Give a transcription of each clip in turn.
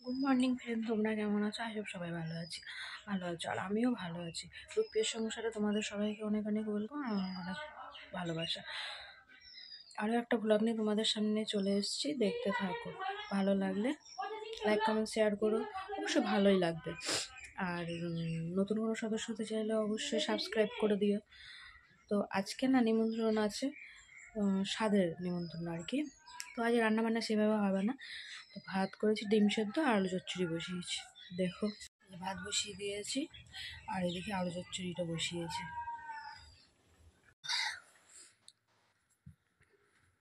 Good morning friend, তোমরা কেমন আছো? আই হোপ সবাই ভালো আছো আর আমিও ভালো আছি। রূপের সংসারে তোমাদের সবাইকে অনেক অনেক ওয়েলকাম, অনেক ভালোবাসা। আরও একটা ব্লগ নিয়ে তোমাদের সামনে চলে এসেছি, দেখতে থাকো। ভালো লাগলে লাইক কমেন্ট শেয়ার করো, অবশ্যই ভালোই লাগবে। আর নতুন কোনো সদস্য হতে চাইলে অবশ্যই সাবস্ক্রাইব করে দিও। তো আজকে না নিমন্ত্রণ আছে, স্বাদের নিমন্ত্রণ আর কি। তো আজ রান্নাবান্না সেভাবে হবে না। তো ভাত করেছি, ডিম সেদ্ধ আর আলু চচ্চড়ি বসিয়েছি। দেখো, ভাত বসিয়ে দিয়েছি আর এদিকে আলু চচ্চড়িটা বসিয়েছি।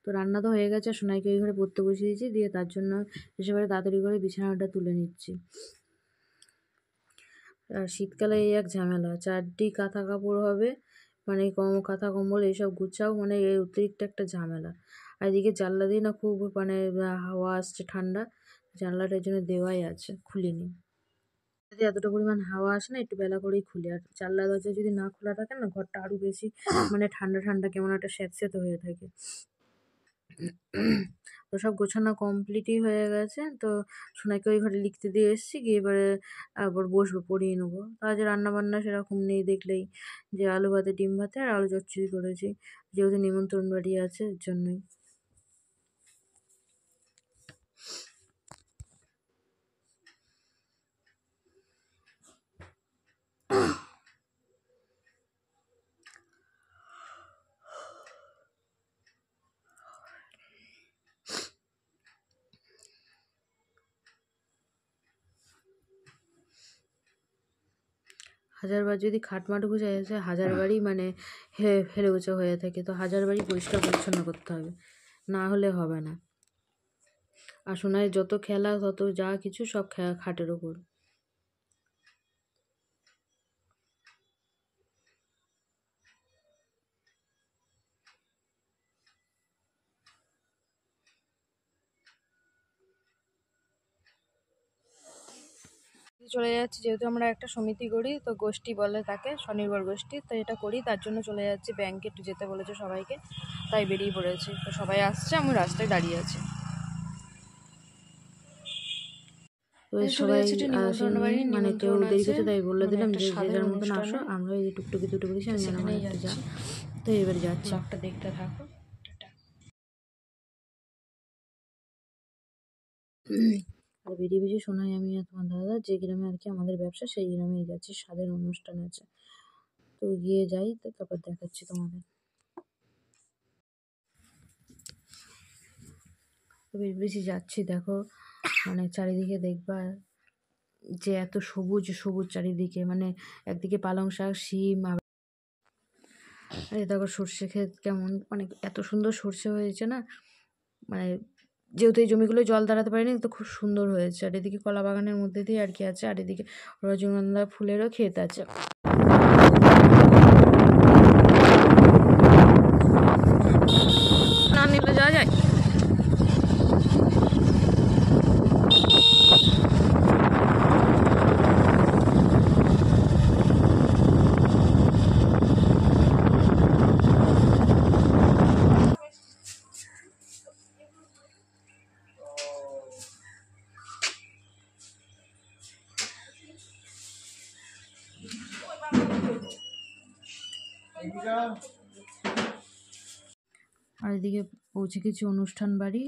তো রান্না তো হয়ে গেছে, সোনাইকে ওই ঘরে পড়তে বসিয়েছি, দিয়ে তার জন্য এসেবারে তাড়াতাড়ি করে বিছানাটা তুলে নিচ্ছি। আর শীতকালে এই এক ঝামেলা, চারটি কাঁথা কাপড় হবে, মানে কাঁথা কম্বল এইসব গুছাও, মানে এই অতিরিক্ত একটা ঝামেলা। আর এদিকে জানলা দিয়ে না খুব মানে হাওয়া আসছে ঠান্ডা, জানলাটা এই জন্য দেওয়াই আছে, খুলিনি। যদি এতটা পরিমাণ হাওয়া আসে না, একটু বেলা করেই খুলি। আর জানলা দরজা যদি না খোলা থাকে না, ঘরটা আরো বেশি মানে ঠান্ডা ঠান্ডা কেমন একটা স্যাঁতস্যাঁতে হয়ে থাকে। তো সব গোছানো কমপ্লিটই হয়ে গেছে। তো সোনাইকে ওই ঘরে লিখতে দিয়ে এসেছি, গিয়ে এবারে আবার বসবো, পড়িয়ে নেবো। তো আজ রান্না বান্না সেরকম নেই, দেখলেই যে আলু ভাতে, ডিম ভাতে আর আলু চচ্চড়ি করেছি, যেহেতু নিমন্ত্রণ বাড়ি আছে এর জন্যই। 1000 বার যদি খাটমাট গুছাই আছে, 1000 বারই মানে হেলে উঁচু হয়ে থাকে। তো 1000 বারই পরিষ্কার পরিচ্ছন্ন করতে হবে, না হলে হবে না। আর সোনার যত খেলা, তত যা কিছু সব খাটের ওপর। চলে যাচ্ছি, যেহেতু আমরা একটা সমিতি করি, তো গোষ্ঠী বলে তাকে, স্বনির্ভর গোষ্ঠী। তো এটা করি, তার জন্য চলে যাচ্ছি ব্যাংকে, একটু যেতে বলেছে সবাইকে, তাই বেরিয়ে পড়েছি। তো সবাই আসছে, আমি রাস্তায় দাঁড়িয়ে আছি। তো সবাই আসেনি, মানে কেউ দেরি করছে, তাই বলে দিলাম যে যে যার মতন আসো, আমরা এই টুকটুকি দুটো করেছি, আমি আমার একটা যা। তো এবার যাচ্ছি, ব্লগটা দেখতে থাকো। আর বেরিয়ে বেরিয়ে শোনাই, আমি আর তোমার দাদা যে গ্রামে আর কি আমাদের ব্যবসা, সেই গ্রামেই যাচ্ছি, স্বাদের অনুষ্ঠান আছে। তো গিয়ে যাই, তো তারপর দেখাচ্ছি তোমাদের। তো বেশ বেশি যাচ্ছি, দেখো মানে চারিদিকে দেখবা যে এত সবুজ সবুজ চারিদিকে, মানে একদিকে পালং শাক, শিম, আর দেখো সর্ষে ক্ষেত কেমন, মানে এত সুন্দর সর্ষে হয়েছে না, মানে যেহেতু এই জমিগুলো জল দাঁড়াতে পারেনি, তো খুব সুন্দর হয়েছে। আর এদিকে কলা বাগানের মধ্যে দিয়ে আর কি আছে, আর এদিকে রজনীগন্ধা ফুলেরও ক্ষেত আছে। না নিলে যাওয়া যায়। আর এদিকে পৌঁছে গেছি অনুষ্ঠান বাড়ি।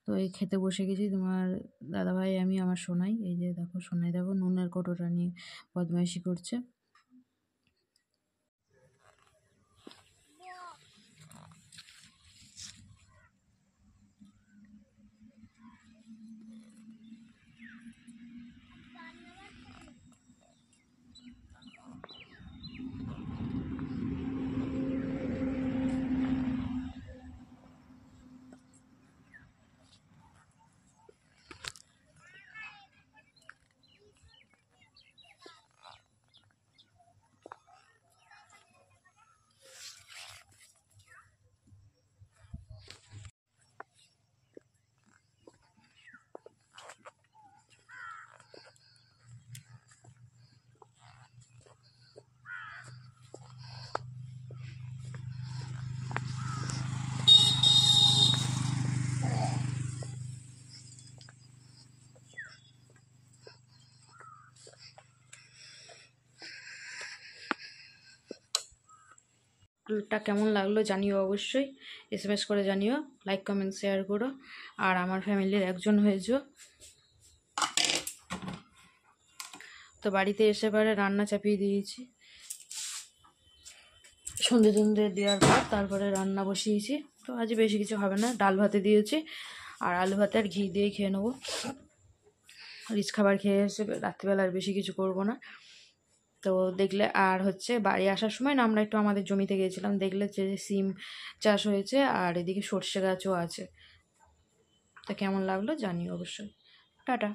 তো এই খেতে বসে গেছি, তোমার দাদাভাই, আমি, আমার সোনাই। এই যে দেখো সোনাই, দেখো নুনের কৌটোটা নিয়ে বদমাইশি করছে। টা কেমন লাগলো জানিও, অবশ্যই এসএমএস করে জানিও, লাইক কমেন্ট শেয়ার করো, আর আমার ফ্যামিলির একজন হয়েছো। তো বাড়িতে এসে পরে রান্না চাপিয়ে দিয়েছি, সন্ধে টন্ধে দেওয়ার পর তারপরে রান্না বসিয়েছি। তো আজ বেশি কিছু হবে না, ডাল ভাতে দিয়েছি, আর আলু ভাতে আর ঘি দিয়ে খেয়ে নেবো। রিচ খাবার খেয়ে এসে রাত্রিবেলা আর বেশি কিছু করব না। তো দেখলে আর হচ্ছে বাড়ি আসার সময় না আমরা একটু আমাদের জমিতে গিয়েছিলাম, দেখলে যে সিম চাষ হয়েছে আর এদিকে সর্ষে গাছও আছে। তো কেমন লাগলো জানিও অবশ্যই। টাটা।